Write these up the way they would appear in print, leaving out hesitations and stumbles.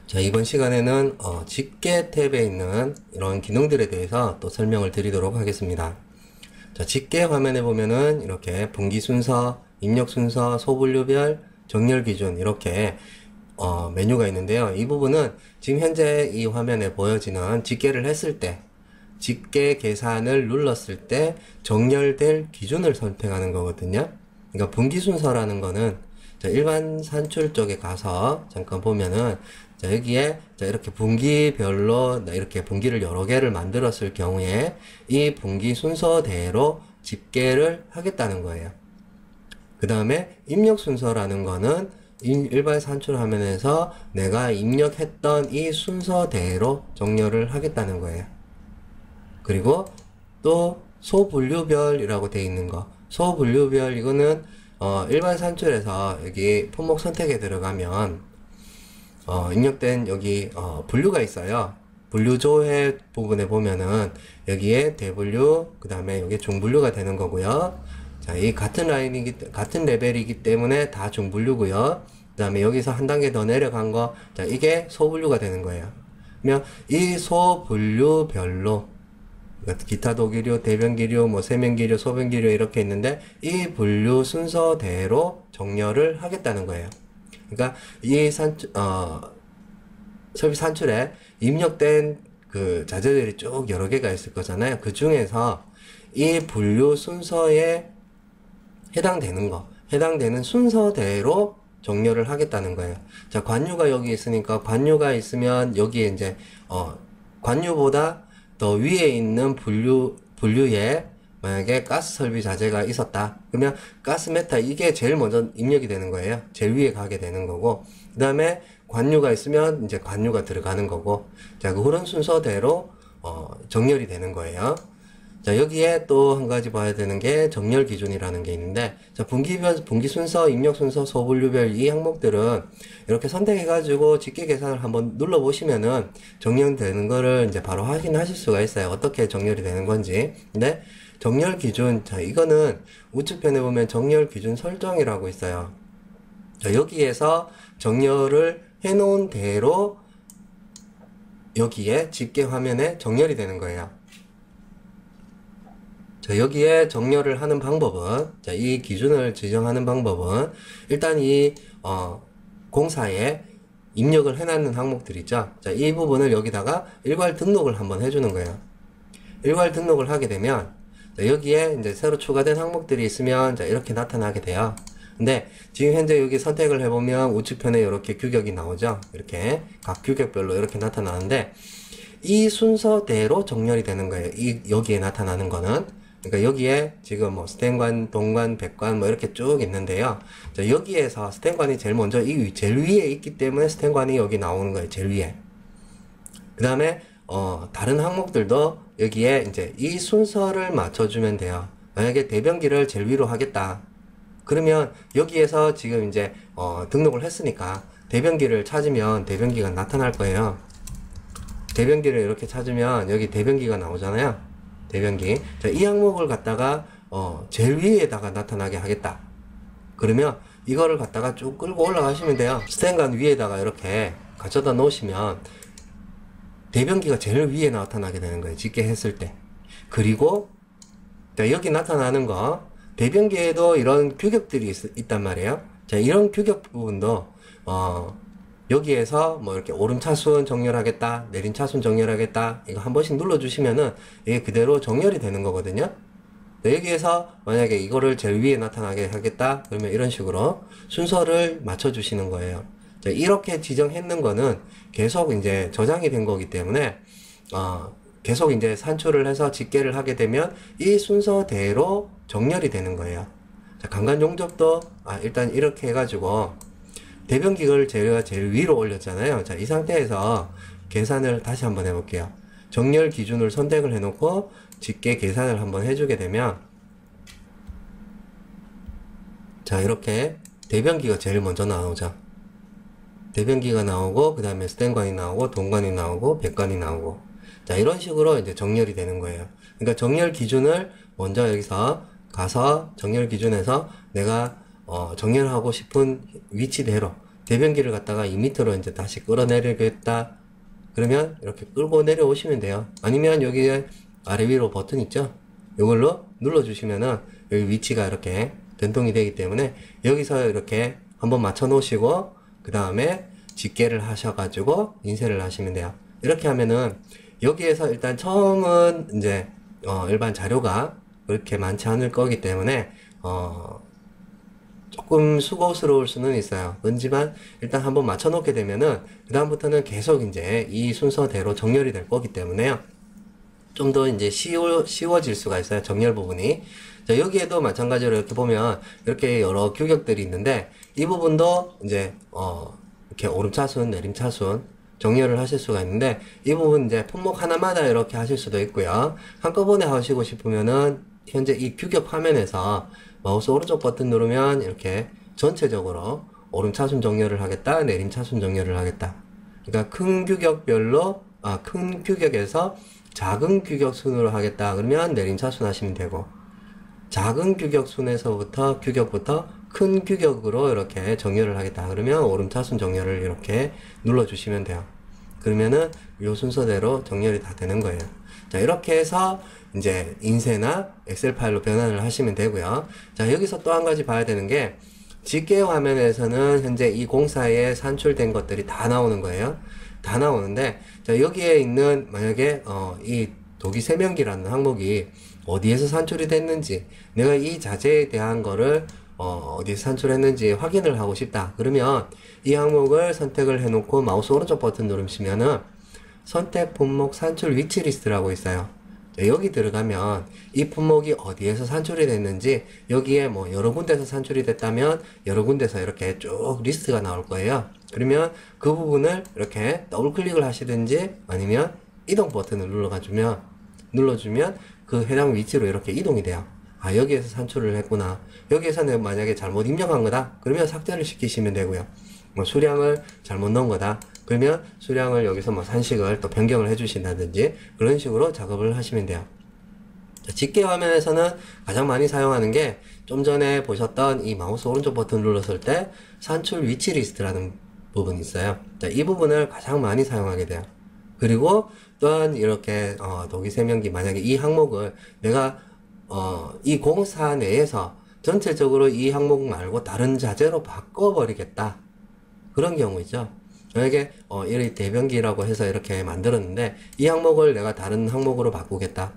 자, 이번 시간에는 집계 탭에 있는 이런 기능들에 대해서 또 설명을 드리도록 하겠습니다. 자, 집계 화면에 보면은 이렇게 분기 순서, 입력 순서, 소분류별, 정렬 기준 이렇게 메뉴가 있는데요. 이 부분은 지금 현재 이 화면에 보여지는 집계를 했을 때, 집계 계산을 눌렀을 때 정렬될 기준을 선택하는 거거든요. 그러니까 분기 순서라는 거는 자, 일반 산출 쪽에 가서 잠깐 보면은 자, 여기에 자, 이렇게 분기별로 이렇게 분기를 여러 개를 만들었을 경우에 이 분기 순서대로 집계를 하겠다는 거예요. 그 다음에 입력 순서라는 거는 일반 산출 화면에서 내가 입력했던 이 순서대로 정렬을 하겠다는 거예요. 그리고 또 소분류별이라고 되어 있는 거, 소분류별 이거는 일반 산출에서 여기 품목 선택에 들어가면 입력된 여기 분류가 있어요. 분류 조회 부분에 보면은 여기에 대분류, 그 다음에 여기 중분류가 되는 거고요. 자, 이 같은 같은 레벨이기 때문에 다 중분류고요. 그 다음에 여기서 한 단계 더 내려간 거, 자, 이게 소분류가 되는 거예요. 그러면 이 소분류별로 기타 도기류, 대변기류, 뭐 세면기류, 소변기류 이렇게 있는데 이 분류 순서대로 정렬을 하겠다는 거예요. 그러니까 이 서비스 산출에 입력된 그 자재들이 쭉 여러 개가 있을 거잖아요. 그 중에서 이 분류 순서에 해당되는 순서대로 정렬을 하겠다는 거예요. 자, 관유가 여기 있으니까 관유가 있으면 여기에 이제 관유보다 더 위에 있는 분류에 만약에 가스 설비 자재가 있었다. 그러면 가스 메타 이게 제일 먼저 입력이 되는 거예요. 제일 위에 가게 되는 거고, 그 다음에 관유가 있으면 이제 관유가 들어가는 거고, 자, 그런 순서대로 정렬이 되는 거예요. 자, 여기에 또 한 가지 봐야 되는 게 정렬 기준이라는 게 있는데, 자, 분기 순서, 입력 순서, 소분류별 이 항목들은 이렇게 선택해가지고 집계 계산을 한번 눌러보시면은 정렬되는 거를 이제 바로 확인하실 수가 있어요. 어떻게 정렬이 되는 건지. 근데 정렬 기준, 자, 이거는 우측편에 보면 정렬 기준 설정이라고 있어요. 자, 여기에서 정렬을 해놓은 대로 여기에 집계 화면에 정렬이 되는 거예요. 자, 여기에 정렬을 하는 방법은, 자, 이 기준을 지정하는 방법은, 일단 공사에 입력을 해놨는 항목들 있죠? 자, 이 부분을 여기다가 일괄 등록을 한번 해주는 거예요. 일괄 등록을 하게 되면, 자, 여기에 이제 새로 추가된 항목들이 있으면, 자, 이렇게 나타나게 돼요. 근데, 지금 현재 여기 선택을 해보면 우측편에 이렇게 규격이 나오죠? 이렇게, 각 규격별로 이렇게 나타나는데, 이 순서대로 정렬이 되는 거예요. 여기에 나타나는 거는. 그러니까 여기에 지금 뭐 스텐관, 동관, 백관 뭐 이렇게 쭉 있는데요. 자, 여기에서 스텐관이 제일 먼저 제일 위에 있기 때문에 스텐관이 여기 나오는 거예요. 제일 위에. 그 다음에 다른 항목들도 여기에 이제 이 순서를 맞춰주면 돼요. 만약에 대변기를 제일 위로 하겠다. 그러면 여기에서 지금 이제 등록을 했으니까 대변기를 찾으면 대변기가 나타날 거예요. 대변기를 이렇게 찾으면 여기 대변기가 나오잖아요. 대변기. 자, 이 항목을 갖다가 제일 위에다가 나타나게 하겠다. 그러면 이거를 갖다가 쭉 끌고 올라가시면 돼요. 스텐관 위에다가 이렇게 갖춰다 놓으시면 대변기가 제일 위에 나타나게 되는 거예요. 집계 했을 때. 그리고 자, 여기 나타나는 거 대변기에도 이런 규격들이 있단 말이에요. 자, 이런 규격 부분도 여기에서 뭐 이렇게 오름 차순 정렬하겠다, 내림 차순 정렬하겠다, 이거 한 번씩 눌러주시면은 이게 그대로 정렬이 되는 거거든요. 여기에서 만약에 이거를 제일 위에 나타나게 하겠다, 그러면 이런 식으로 순서를 맞춰주시는 거예요. 자, 이렇게 지정했는 거는 계속 이제 저장이 된 거기 때문에, 계속 이제 산출을 해서 집계를 하게 되면 이 순서대로 정렬이 되는 거예요. 자, 강간 용접도, 일단 이렇게 해가지고, 대변기를 제가 제일 위로 올렸잖아요. 자, 이 상태에서 계산을 다시 한번 해볼게요. 정렬 기준을 선택을 해놓고 집계 계산을 한번 해주게 되면, 자, 이렇게 대변기가 제일 먼저 나오죠. 대변기가 나오고, 그 다음에 스텐관이 나오고, 동관이 나오고, 백관이 나오고. 자, 이런 식으로 이제 정렬이 되는 거예요. 그러니까 정렬 기준을 먼저 여기서 가서 정렬 기준에서 내가 정렬하고 싶은 위치대로 대변기를 갖다가 이 밑으로 이제 다시 끌어내리겠다. 그러면 이렇게 끌고 내려오시면 돼요. 아니면 여기에 아래 위로 버튼 있죠? 이걸로 눌러주시면은 여기 위치가 이렇게 변동이 되기 때문에 여기서 이렇게 한번 맞춰 놓으시고 그 다음에 집게를 하셔가지고 인쇄를 하시면 돼요. 이렇게 하면은 여기에서 일단 처음은 이제 일반 자료가 그렇게 많지 않을 거기 때문에 조금 수고스러울 수는 있어요. 그렇지만 일단 한번 맞춰 놓게 되면은 그 다음부터는 계속 이제 이 순서대로 정렬이 될 거기 때문에요. 좀 더 이제 쉬워질 수가 있어요. 정렬 부분이. 자, 여기에도 마찬가지로 이렇게 보면 이렇게 여러 규격들이 있는데 이 부분도 이제 이렇게 오름차순, 내림차순 정렬을 하실 수가 있는데 이 부분 이제 품목 하나마다 이렇게 하실 수도 있고요. 한꺼번에 하시고 싶으면은 현재 이 규격 화면에서 마우스 오른쪽 버튼 누르면 이렇게 전체적으로 오름차순 정렬을 하겠다, 내림차순 정렬을 하겠다. 그러니까 큰 규격별로 큰 규격에서 작은 규격 순으로 하겠다 그러면 내림차순 하시면 되고, 작은 규격 순에서부터 규격부터 큰 규격으로 이렇게 정렬을 하겠다 그러면 오름차순 정렬을 이렇게 눌러주시면 돼요. 그러면은 요 순서대로 정렬이 다 되는 거예요. 자, 이렇게 해서 이제 인쇄나 엑셀 파일로 변환을 하시면 되고요. 자, 여기서 또 한 가지 봐야 되는 게 집계 화면에서는 현재 이 공사에 산출된 것들이 다 나오는 거예요. 다 나오는데, 자, 여기에 있는 만약에 이 도기 세면기라는 항목이 어디에서 산출이 됐는지, 내가 이 자재에 대한 거를 어디서 산출했는지 확인을 하고 싶다 그러면 이 항목을 선택을 해 놓고 마우스 오른쪽 버튼 누르시면은 선택 품목 산출 위치 리스트라고 있어요. 자, 여기 들어가면 이 품목이 어디에서 산출이 됐는지, 여기에 뭐 여러 군데서 산출이 됐다면 여러 군데서 이렇게 쭉 리스트가 나올 거예요. 그러면 그 부분을 이렇게 더블 클릭을 하시든지 아니면 이동 버튼을 눌러주면 그 해당 위치로 이렇게 이동이 돼요. 아, 여기에서 산출을 했구나. 여기에서는 만약에 잘못 입력한 거다 그러면 삭제를 시키시면 되고요. 뭐 수량을 잘못 넣은 거다 그러면 수량을 여기서 뭐 산식을 또 변경을 해 주신다든지 그런 식으로 작업을 하시면 돼요. 자, 집계 화면에서는 가장 많이 사용하는 게 좀 전에 보셨던 이 마우스 오른쪽 버튼 눌렀을 때 산출 위치 리스트라는 부분이 있어요. 자, 이 부분을 가장 많이 사용하게 돼요. 그리고 또한 이렇게 도기 세면기, 만약에 이 항목을 내가 이 공사 내에서 전체적으로 이 항목 말고 다른 자재로 바꿔버리겠다 그런 경우 있죠. 만약에 이 대변기라고 해서 이렇게 만들었는데 이 항목을 내가 다른 항목으로 바꾸겠다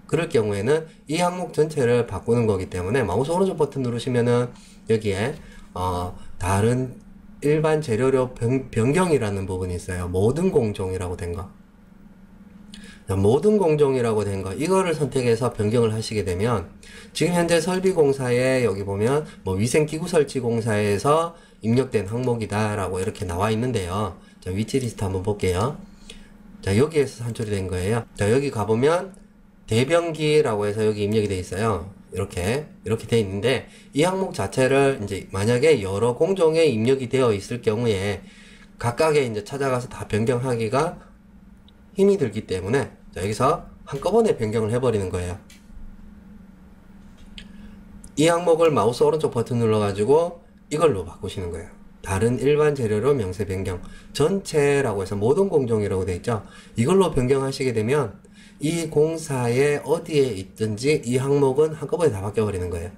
그럴 경우에는 이 항목 전체를 바꾸는 거기 때문에 마우스 오른쪽 버튼 누르시면은 여기에 다른 일반 재료료 변경이라는 부분이 있어요. 모든 공종이라고 된 거. 모든 공종이라고 된 거, 이거를 선택해서 변경을 하시게 되면 지금 현재 설비공사에 여기 보면 뭐 위생기구 설치 공사에서 입력된 항목이다 라고 이렇게 나와 있는데요. 자, 위치 리스트 한번 볼게요. 자, 여기에서 산출이 된 거예요. 자, 여기 가보면 대변기라고 해서 여기 입력이 돼 있어요. 이렇게 돼 있는데 이 항목 자체를 이제 만약에 여러 공종에 입력이 되어 있을 경우에 각각의 이제 찾아가서 다 변경하기가 힘이 들기 때문에 자, 여기서 한꺼번에 변경을 해버리는 거예요. 이 항목을 마우스 오른쪽 버튼 눌러가지고 이걸로 바꾸시는 거예요. 다른 일반 재료로 명세 변경 전체라고 해서 모든 공종이라고 되어 있죠. 이걸로 변경하시게 되면 이 공사에 어디에 있든지 이 항목은 한꺼번에 다 바뀌어 버리는 거예요.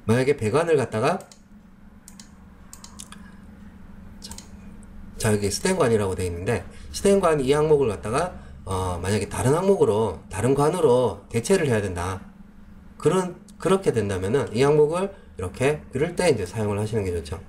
만약에 배관을 갖다가 자, 여기 스텐관이라고 되어 있는데 스텐관 이 항목을 갖다가 만약에 다른 항목으로 다른 관으로 대체를 해야 된다 그렇게 된다면은 이 항목을 이렇게 그럴 때 이제 사용을 하시는 게 좋죠.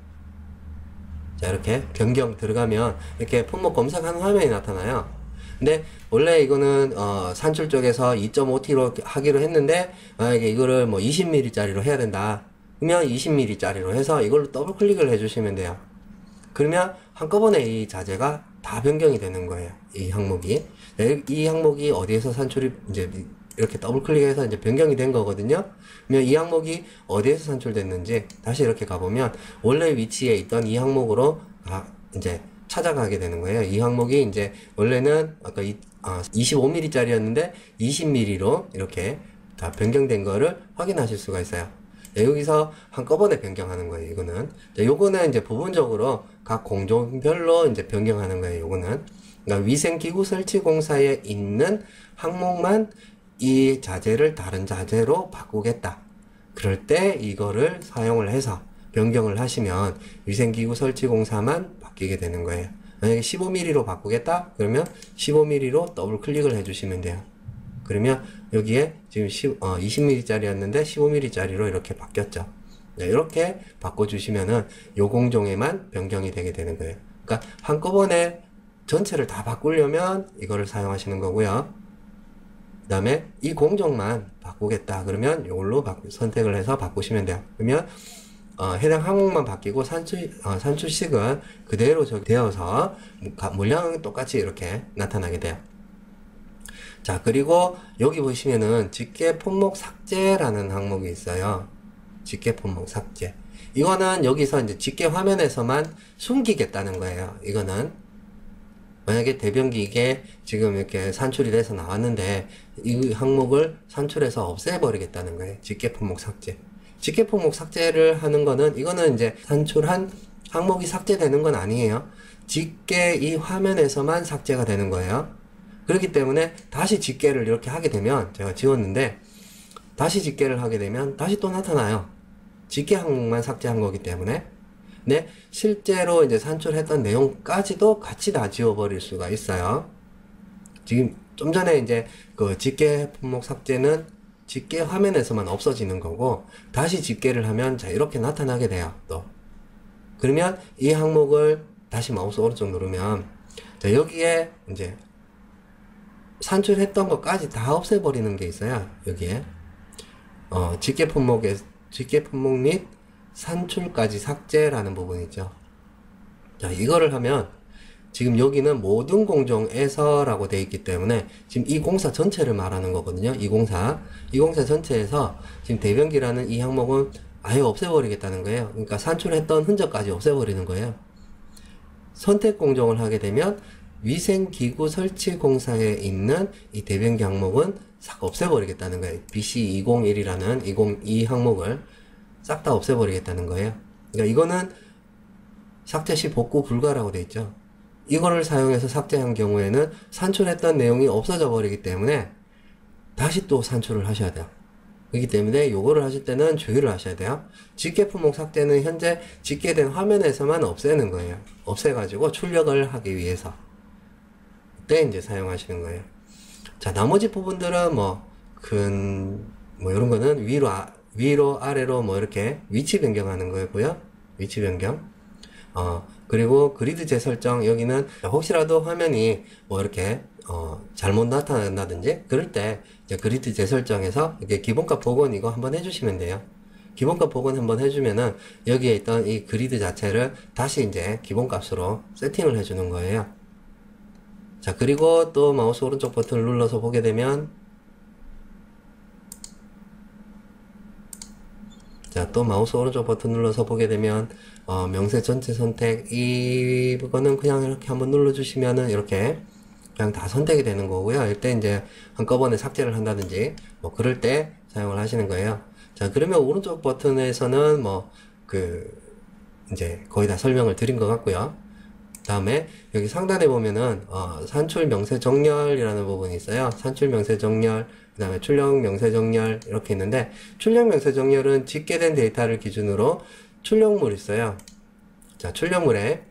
자, 이렇게 변경 들어가면 이렇게 품목 검색하는 화면이 나타나요. 근데 원래 이거는 산출 쪽에서 2.5T로 하기로 했는데 만약에 이거를 뭐 20mm 짜리로 해야 된다 그러면 20mm 짜리로 해서 이걸로 더블 클릭을 해주시면 돼요. 그러면 한꺼번에 이 자재가 다 변경이 되는 거예요. 이 항목이. 이 항목이 어디에서 산출이 이제 이렇게 더블 클릭해서 이제 변경이 된 거거든요. 그러면 이 항목이 어디에서 산출됐는지 다시 이렇게 가보면 원래 위치에 있던 이 항목으로 이제 찾아가게 되는 거예요. 이 항목이 이제 원래는 아까 25mm 짜리였는데 20mm로 이렇게 다 변경된 거를 확인하실 수가 있어요. 여기서 한꺼번에 변경하는 거예요, 이거는. 요거는 이제 부분적으로 각 공종별로 이제 변경하는 거예요, 요거는. 그러니까 위생기구 설치 공사에 있는 항목만 이 자재를 다른 자재로 바꾸겠다. 그럴 때 이거를 사용을 해서 변경을 하시면 위생기구 설치 공사만 바뀌게 되는 거예요. 만약에 15mm로 바꾸겠다? 그러면 15mm로 더블 클릭을 해주시면 돼요. 그러면 여기에 지금 20mm짜리였는데 15mm짜리로 이렇게 바뀌었죠. 네, 이렇게 바꿔주시면은 요 공종에만 변경이 되게 되는 거예요. 그러니까 한꺼번에 전체를 다 바꾸려면 이거를 사용하시는 거고요. 그 다음에 이 공종만 바꾸겠다 그러면 이걸로 선택을 해서 바꾸시면 돼요. 그러면 해당 항목만 바뀌고 산출식은 그대로 되어서 물량은 똑같이 이렇게 나타나게 돼요. 자, 그리고 여기 보시면은 집계 품목 삭제라는 항목이 있어요. 집계 품목 삭제. 이거는 여기서 이제 집계 화면에서만 숨기겠다는 거예요. 이거는 만약에 대변기 이게 지금 이렇게 산출이 돼서 나왔는데 이 항목을 산출해서 없애버리겠다는 거예요. 집계 품목 삭제. 집계 품목 삭제를 하는 거는 이거는 이제 산출한 항목이 삭제되는 건 아니에요. 집계 이 화면에서만 삭제가 되는 거예요. 그렇기 때문에 다시 집계를 이렇게 하게 되면 제가 지웠는데 다시 집계를 하게 되면 다시 또 나타나요. 집계 항목만 삭제한 거기 때문에. 네, 실제로 이제 산출했던 내용까지도 같이 다 지워버릴 수가 있어요. 지금 좀 전에 이제 그 집계 품목 삭제는 집계 화면에서만 없어지는 거고 다시 집계를 하면 자 이렇게 나타나게 돼요. 또 그러면 이 항목을 다시 마우스 오른쪽 누르면 자 여기에 이제 산출했던 것까지 다 없애버리는 게 있어요. 여기에 집계 품목 및 산출까지 삭제라는 부분이 있죠. 자, 이거를 하면 지금 여기는 모든 공종에서 라고 되어 있기 때문에 지금 이 공사 전체를 말하는 거거든요. 이 공사 전체에서 지금 대변기라는 이 항목은 아예 없애버리겠다는 거예요. 그러니까 산출했던 흔적까지 없애버리는 거예요. 선택 공종을 하게 되면 위생기구 설치 공사에 있는 이 대변기 항목은 싹 없애버리겠다는 거예요. BC201이라는 이 항목을 싹 다 없애버리겠다는 거예요. 그러니까 이거는 삭제 시 복구 불가라고 되어 있죠. 이거를 사용해서 삭제한 경우에는 산출했던 내용이 없어져 버리기 때문에 다시 또 산출을 하셔야 돼요. 그렇기 때문에 요거를 하실 때는 주의를 하셔야 돼요. 집계 품목 삭제는 현재 집계된 화면에서만 없애는 거예요. 없애가지고 출력을 하기 위해서 그때 이제 사용하시는 거예요. 자, 나머지 부분들은 뭐 이런 거는 위로 아래로 뭐 이렇게 위치 변경하는 거고요. 위치 변경. 그리고 그리드 재설정, 여기는 혹시라도 화면이 뭐 이렇게 잘못 나타난다든지 그럴 때 이제 그리드 재설정에서 이렇게 기본값 복원 이거 한번 해주시면 돼요. 기본값 복원 한번 해주면은 여기에 있던 이 그리드 자체를 다시 이제 기본값으로 세팅을 해주는 거예요. 자, 그리고 또 마우스 오른쪽 버튼을 눌러서 보게 되면 자, 또 마우스 오른쪽 버튼 눌러서 보게 되면 명세 전체 선택 이거는 그냥 이렇게 한번 눌러주시면은 이렇게 그냥 다 선택이 되는 거고요. 이때 이제 한꺼번에 삭제를 한다든지 뭐 그럴 때 사용을 하시는 거예요. 자, 그러면 오른쪽 버튼에서는 이제 거의 다 설명을 드린 것 같고요. 다음에 여기 상단에 보면은 산출 명세 정렬이라는 부분이 있어요. 산출 명세 정렬, 그 다음에 출력 명세 정렬 이렇게 있는데 출력 명세 정렬은 집계된 데이터를 기준으로 출력물이 있어요. 자, 출력물에